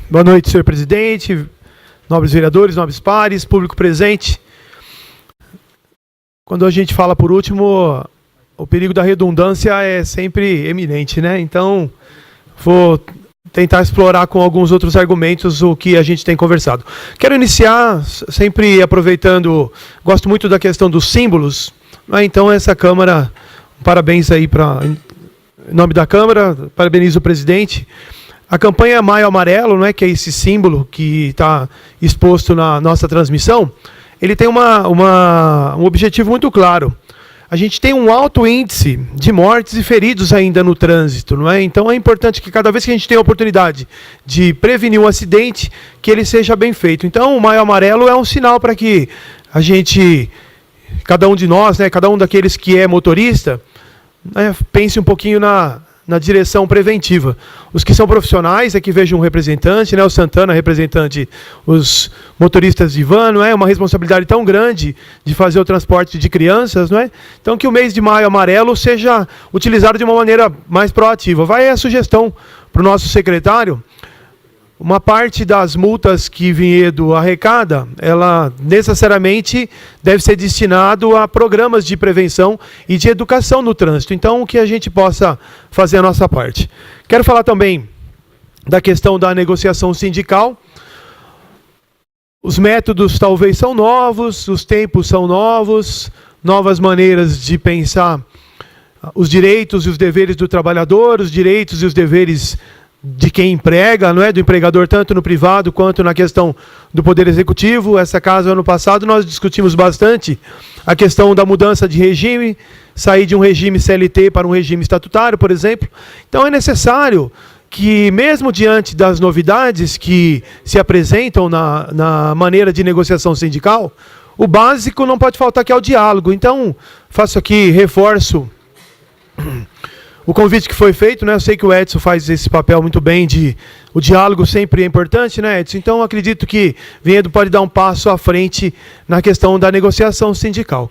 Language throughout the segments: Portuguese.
Boa noite, senhor presidente, nobres vereadores, nobres pares, público presente. Quando a gente fala por último, o perigo da redundância é sempre eminente, né? Então, vou tentar explorar com alguns outros argumentos o que a gente tem conversado. Quero iniciar sempre aproveitando, gosto muito da questão dos símbolos, né? Então essa Câmara, parabéns aí em nome da Câmara, parabenizo o presidente. A campanha Maio Amarelo, né, que é esse símbolo que está exposto na nossa transmissão, ele tem um objetivo muito claro. A gente tem um alto índice de mortes e feridos ainda no trânsito, não é? Então é importante que cada vez que a gente tem a oportunidade de prevenir um acidente, que ele seja bem feito. Então o Maio Amarelo é um sinal para que a gente, cada um de nós, né, cada um daqueles que é motorista, né, pense um pouquinho na direção preventiva. Os que são profissionais é que vejam um representante, né, o Santana, representante, os motoristas de van, não é uma responsabilidade tão grande de fazer o transporte de crianças, não é? Então que o mês de Maio Amarelo seja utilizado de uma maneira mais proativa. Vai a sugestão para o nosso secretário. Uma parte das multas que Vinhedo arrecada, ela necessariamente deve ser destinado a programas de prevenção e de educação no trânsito. Então, que a gente possa fazer a nossa parte. Quero falar também da questão da negociação sindical. Os métodos talvez são novos, os tempos são novos, novas maneiras de pensar os direitos e os deveres do trabalhador, os direitos e os deveres de quem emprega, não é? Do empregador, tanto no privado quanto na questão do Poder Executivo. Essa casa, ano passado, nós discutimos bastante a questão da mudança de regime, sair de um regime CLT para um regime estatutário, por exemplo. Então é necessário que, mesmo diante das novidades que se apresentam na maneira de negociação sindical, o básico não pode faltar, que é o diálogo. Então, faço aqui, reforço o convite que foi feito, né? Eu sei que o Edson faz esse papel muito bem o diálogo sempre é importante, né, Edson? Então, acredito que Vinhedo pode dar um passo à frente na questão da negociação sindical.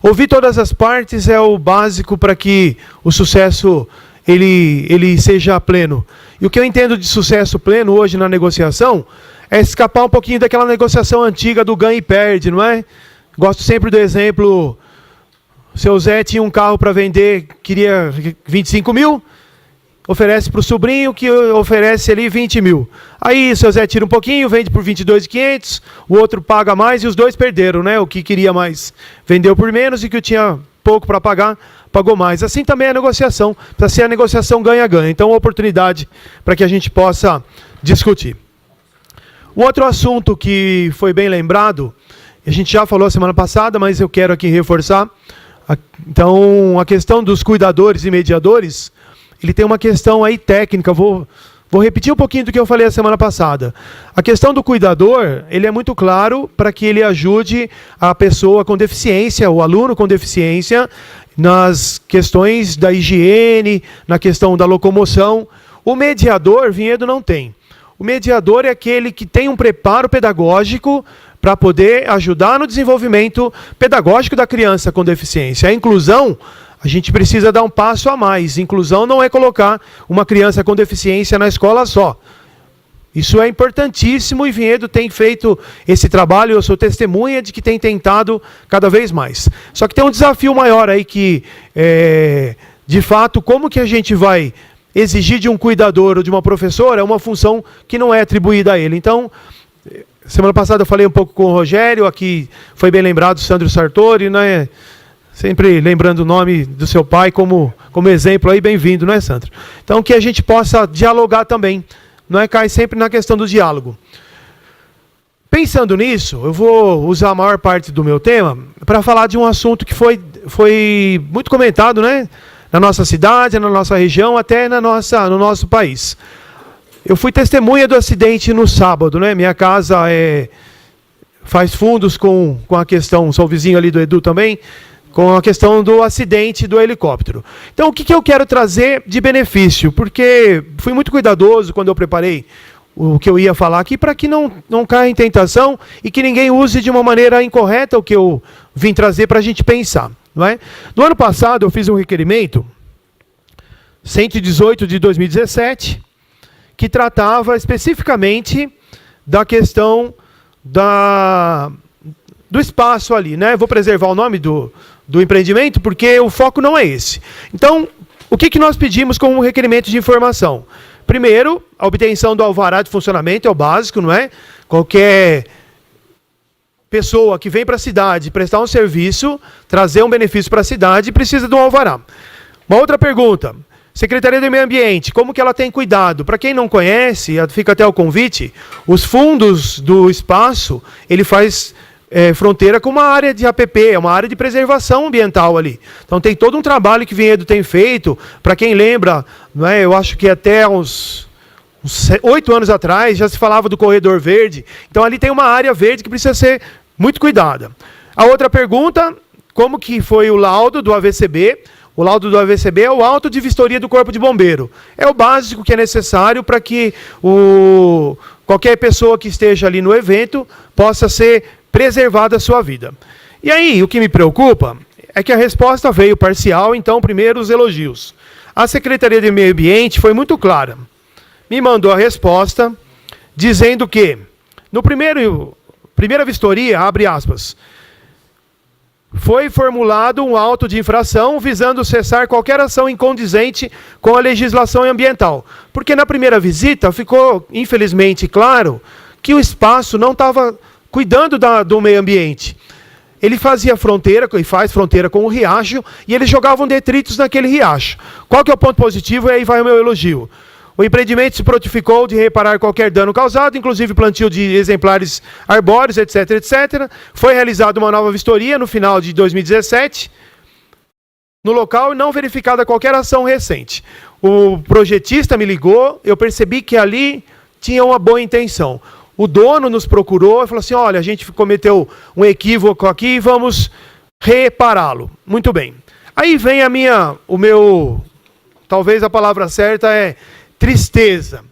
Ouvir todas as partes é o básico para que o sucesso ele seja pleno. E o que eu entendo de sucesso pleno hoje na negociação é escapar um pouquinho daquela negociação antiga do ganha e perde, não é? Gosto sempre do exemplo. Seu Zé tinha um carro para vender, queria 25 mil, oferece para o sobrinho, que oferece ali 20 mil. Aí seu Zé tira um pouquinho, vende por 22.500, o outro paga mais e os dois perderam, né? O que queria mais vendeu por menos e o que tinha pouco para pagar, pagou mais. Assim também é a negociação, precisa ser a negociação ganha-ganha. Então, oportunidade para que a gente possa discutir. Um outro assunto que foi bem lembrado, a gente já falou semana passada, mas eu quero aqui reforçar. Então, a questão dos cuidadores e mediadores, ele tem uma questão aí técnica. Vou repetir um pouquinho do que eu falei a semana passada. A questão do cuidador, ele é muito claro para que ele ajude a pessoa com deficiência, o aluno com deficiência, nas questões da higiene, na questão da locomoção. O mediador, Vinhedo não tem. O mediador é aquele que tem um preparo pedagógico para poder ajudar no desenvolvimento pedagógico da criança com deficiência. A inclusão, a gente precisa dar um passo a mais. Inclusão não é colocar uma criança com deficiência na escola só. Isso é importantíssimo e Vinhedo tem feito esse trabalho, eu sou testemunha de que tem tentado cada vez mais. Só que tem um desafio maior aí que, de fato, como que a gente vai exigir de um cuidador ou de uma professora uma função que não é atribuída a ele. Então, semana passada eu falei um pouco com o Rogério, aqui foi bem lembrado, Sandro Sartori, né? Sempre lembrando o nome do seu pai como exemplo aí, bem-vindo, não é, Sandro? Então, que a gente possa dialogar também, não é? Cai sempre na questão do diálogo. Pensando nisso, eu vou usar a maior parte do meu tema para falar de um assunto que foi muito comentado, né? Na nossa cidade, na nossa região, até no nosso país. Eu fui testemunha do acidente no sábado, né? Minha casa faz fundos com a questão, sou vizinho ali do Edu também, com a questão do acidente do helicóptero. Então, o que eu quero trazer de benefício? Porque fui muito cuidadoso quando eu preparei o que eu ia falar aqui, para que não caia em tentação e que ninguém use de uma maneira incorreta o que eu vim trazer para a gente pensar. Não é? No ano passado, eu fiz um requerimento, 118 de 2017, que tratava especificamente da questão do espaço ali, né? Vou preservar o nome do empreendimento, porque o foco não é esse. Então, o que nós pedimos como requerimento de informação? Primeiro, a obtenção do alvará de funcionamento, é o básico, não é? Qualquer pessoa que vem para a cidade prestar um serviço, trazer um benefício para a cidade, precisa de um alvará. Uma outra pergunta, Secretaria do Meio Ambiente, como que ela tem cuidado? Para quem não conhece, fica até o convite, os fundos do espaço, ele faz fronteira com uma área de APP, é uma área de preservação ambiental ali. Então tem todo um trabalho que o Vinhedo tem feito, para quem lembra, não é, eu acho que até uns 8 anos atrás já se falava do corredor verde, então ali tem uma área verde que precisa ser muito cuidada. A outra pergunta, como que foi o laudo do AVCB? O laudo do AVCB é o auto de vistoria do Corpo de Bombeiro. É o básico que é necessário para que qualquer pessoa que esteja ali no evento possa ser preservada a sua vida. E aí, o que me preocupa é que a resposta veio parcial, então, primeiro, os elogios. A Secretaria de Meio Ambiente foi muito clara. Me mandou a resposta dizendo que, no primeira vistoria, abre aspas, foi formulado um auto de infração visando cessar qualquer ação incondizente com a legislação ambiental. Porque na primeira visita ficou, infelizmente, claro que o espaço não estava cuidando do meio ambiente. Ele fazia fronteira, e faz fronteira com o riacho, e eles jogavam detritos naquele riacho. Qual que é o ponto positivo? E aí vai o meu elogio. O empreendimento se prontificou de reparar qualquer dano causado, inclusive plantio de exemplares arbóreos, etc, etc. Foi realizada uma nova vistoria no final de 2017, no local, e não verificada qualquer ação recente. O projetista me ligou, eu percebi que ali tinha uma boa intenção. O dono nos procurou e falou assim, olha, a gente cometeu um equívoco aqui, vamos repará-lo. Muito bem. Aí vem talvez a palavra certa é tristeza.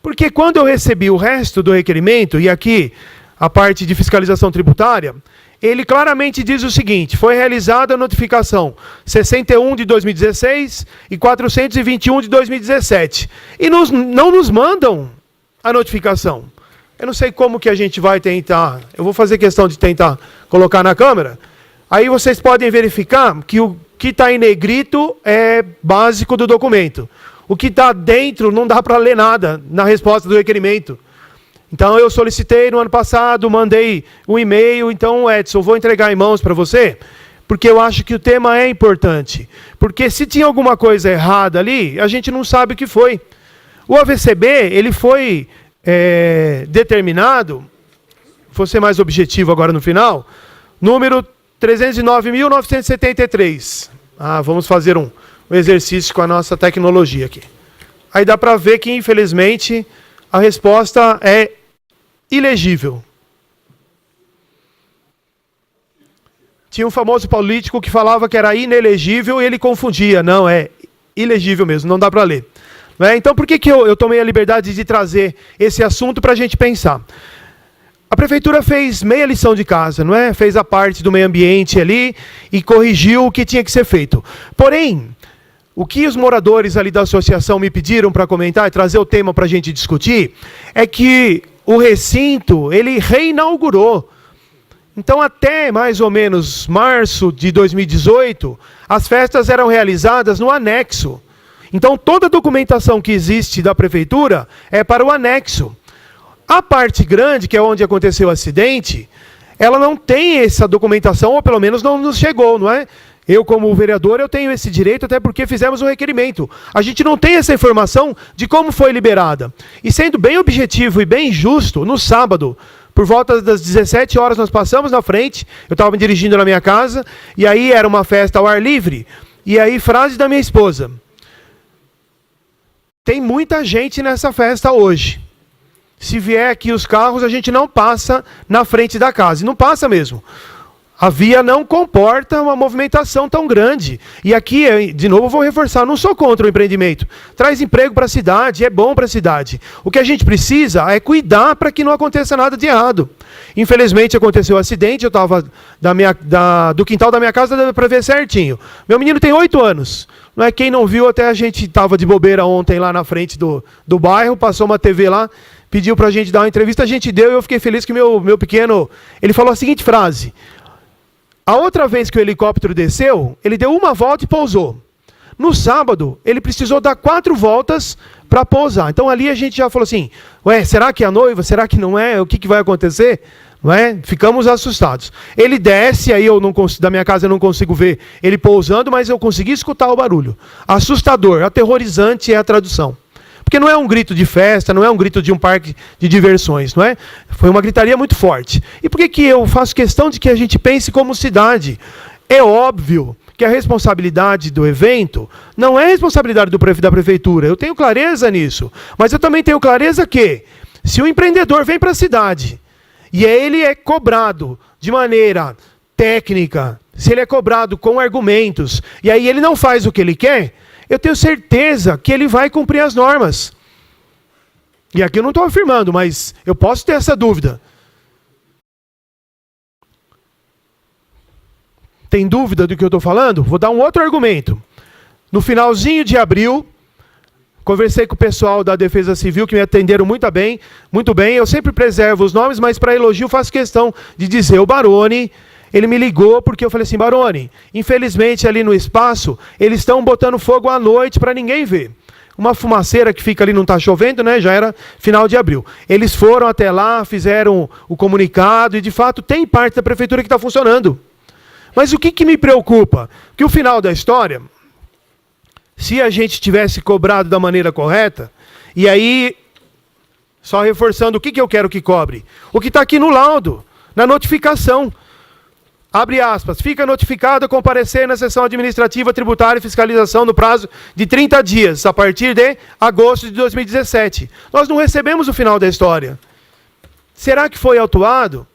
Porque quando eu recebi o resto do requerimento, e aqui a parte de fiscalização tributária, ele claramente diz o seguinte, foi realizada a notificação 61 de 2016 e 421 de 2017. E não nos mandam a notificação. Eu não sei como que a gente vai tentar, eu vou fazer questão de tentar colocar na câmera, aí vocês podem verificar que o que está em negrito é básico do documento. O que está dentro não dá para ler nada na resposta do requerimento. Então eu solicitei no ano passado, mandei um e-mail, então Edson, vou entregar em mãos para você, porque eu acho que o tema é importante. Porque se tinha alguma coisa errada ali, a gente não sabe o que foi. O AVCB, ele foi determinado, vou ser mais objetivo agora no final, número 309.973. Vamos fazer um exercício com a nossa tecnologia aqui. Aí dá para ver que, infelizmente, a resposta é ilegível. Tinha um famoso político que falava que era inelegível e ele confundia. Não, é ilegível mesmo, não dá para ler. Então, por que eu tomei a liberdade de trazer esse assunto para a gente pensar? A prefeitura fez meia lição de casa, não é? Fez a parte do meio ambiente ali e corrigiu o que tinha que ser feito. Porém, o que os moradores ali da associação me pediram para comentar e trazer o tema para a gente discutir é que o recinto, ele reinaugurou. Então, até mais ou menos março de 2018, as festas eram realizadas no anexo. Então, toda a documentação que existe da prefeitura é para o anexo. A parte grande, que é onde aconteceu o acidente, ela não tem essa documentação, ou pelo menos não nos chegou, não é? Eu, como vereador, eu tenho esse direito, até porque fizemos um requerimento. A gente não tem essa informação de como foi liberada. E sendo bem objetivo e bem justo, no sábado, por volta das 17 horas, nós passamos na frente, eu estava me dirigindo na minha casa, e aí era uma festa ao ar livre, e aí frase da minha esposa: tem muita gente nessa festa hoje. Se vier aqui os carros, a gente não passa na frente da casa. E não passa mesmo. A via não comporta uma movimentação tão grande. E aqui, de novo, eu vou reforçar, não sou contra o empreendimento. Traz emprego para a cidade, é bom para a cidade. O que a gente precisa é cuidar para que não aconteça nada de errado. Infelizmente, aconteceu um acidente, eu estava do quintal da minha casa, deu para ver certinho. Meu menino tem 8 anos. Não é, quem não viu, até a gente estava de bobeira ontem lá na frente do bairro, passou uma TV lá, pediu para a gente dar uma entrevista, a gente deu e eu fiquei feliz que meu pequeno, ele falou a seguinte frase: a outra vez que o helicóptero desceu, ele deu uma volta e pousou. No sábado, ele precisou dar 4 voltas para pousar. Então ali a gente já falou assim, ué, será que é a noiva? Será que não é? O que vai acontecer? Não é? Ficamos assustados. Ele desce, aí da minha casa eu não consigo ver ele pousando, mas eu consegui escutar o barulho. Assustador, aterrorizante é a tradução. Porque não é um grito de festa, não é um grito de um parque de diversões, não é? Foi uma gritaria muito forte. E por que eu faço questão de que a gente pense como cidade? É óbvio que a responsabilidade do evento não é responsabilidade da prefeitura. Eu tenho clareza nisso. Mas eu também tenho clareza que, se o empreendedor vem para a cidade e ele é cobrado de maneira técnica, se ele é cobrado com argumentos, e aí ele não faz o que ele quer, eu tenho certeza que ele vai cumprir as normas. E aqui eu não estou afirmando, mas eu posso ter essa dúvida. Tem dúvida do que eu estou falando? Vou dar um outro argumento. No finalzinho de abril, conversei com o pessoal da Defesa Civil, que me atenderam muito bem. Eu sempre preservo os nomes, mas para elogio faço questão de dizer. O Baroni, ele me ligou porque eu falei assim, Baroni, infelizmente ali no espaço, eles estão botando fogo à noite para ninguém ver. Uma fumaceira que fica ali, não está chovendo, né? Já era final de abril. Eles foram até lá, fizeram o comunicado e, de fato, tem parte da prefeitura que está funcionando. Mas o que me preocupa? Que o final da história, se a gente tivesse cobrado da maneira correta, e aí, só reforçando o que eu quero que cobre? O que está aqui no laudo, na notificação. Abre aspas, fica notificado a comparecer na sessão administrativa, tributária e fiscalização no prazo de 30 dias, a partir de agosto de 2017. Nós não recebemos o final da história. Será que foi autuado?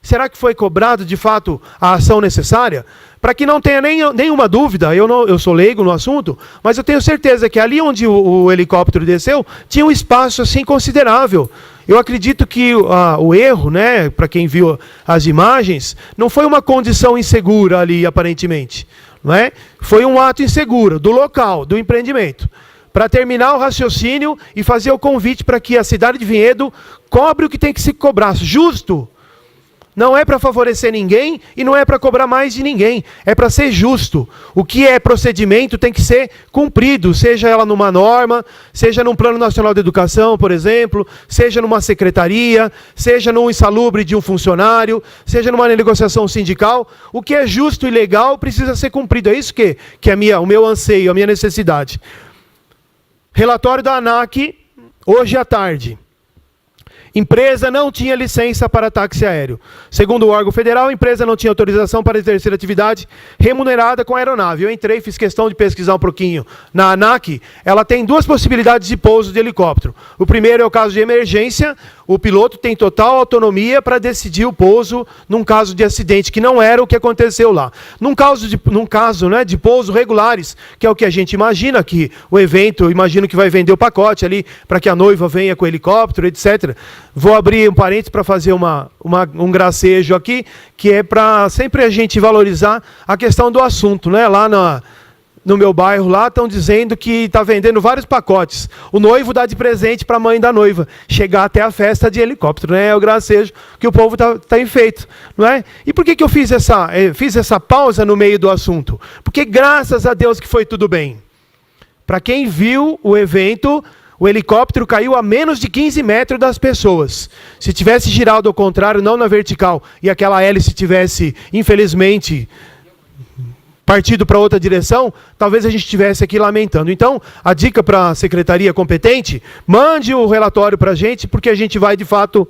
Será que foi cobrado, de fato, a ação necessária? Para que não tenha nenhuma dúvida, eu sou leigo no assunto, mas eu tenho certeza que ali onde o helicóptero desceu, tinha um espaço assim considerável. Eu acredito que o erro, né, para quem viu as imagens, não foi uma condição insegura ali, aparentemente. Não é? Foi um ato inseguro do local, do empreendimento. Para terminar o raciocínio e fazer o convite para que a cidade de Vinhedo cobre o que tem que se cobrar, justo. Não é para favorecer ninguém e não é para cobrar mais de ninguém. É para ser justo. O que é procedimento tem que ser cumprido, seja ela numa norma, seja num Plano Nacional de Educação, por exemplo, seja numa secretaria, seja num insalubre de um funcionário, seja numa negociação sindical. O que é justo e legal precisa ser cumprido. É isso que é o meu anseio, a minha necessidade. Relatório da ANAC, hoje à tarde. Empresa não tinha licença para táxi aéreo. Segundo o órgão federal, a empresa não tinha autorização para exercer atividade remunerada com a aeronave. Eu entrei, fiz questão de pesquisar um pouquinho na ANAC. Ela tem 2 possibilidades de pouso de helicóptero. O primeiro é o caso de emergência. O piloto tem total autonomia para decidir o pouso num caso de acidente, que não era o que aconteceu lá. Num caso de pouso regulares, que é o que a gente imagina, que o evento, eu imagino que vai vender o pacote ali, para que a noiva venha com o helicóptero, etc. Vou abrir um parênteses para fazer um gracejo aqui, que é para sempre a gente valorizar a questão do assunto, né? Lá no meu bairro, lá estão dizendo que está vendendo vários pacotes. O noivo dá de presente para a mãe da noiva, chegar até a festa de helicóptero, né? É o gracejo que o povo tá enfeito, não é? E por que eu fiz essa pausa no meio do assunto? Porque graças a Deus que foi tudo bem. Para quem viu o evento, o helicóptero caiu a menos de 15 metros das pessoas. Se tivesse girado ao contrário, não na vertical, e aquela hélice tivesse, infelizmente, partido para outra direção, talvez a gente estivesse aqui lamentando. Então, a dica para a secretaria competente, mande o relatório para a gente, porque a gente vai, de fato,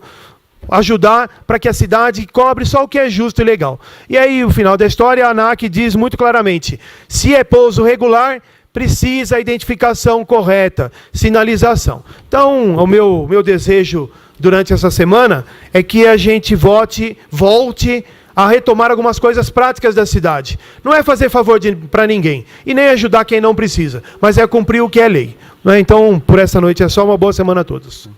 ajudar para que a cidade cobre só o que é justo e legal. E aí, o final da história, a ANAC diz muito claramente, se é pouso regular, precisa a identificação correta, sinalização. Então, o meu desejo durante essa semana é que a gente volte a retomar algumas coisas práticas da cidade. Não é fazer favor para ninguém, e nem ajudar quem não precisa, mas é cumprir o que é lei. Então, por essa noite é só, uma boa semana a todos.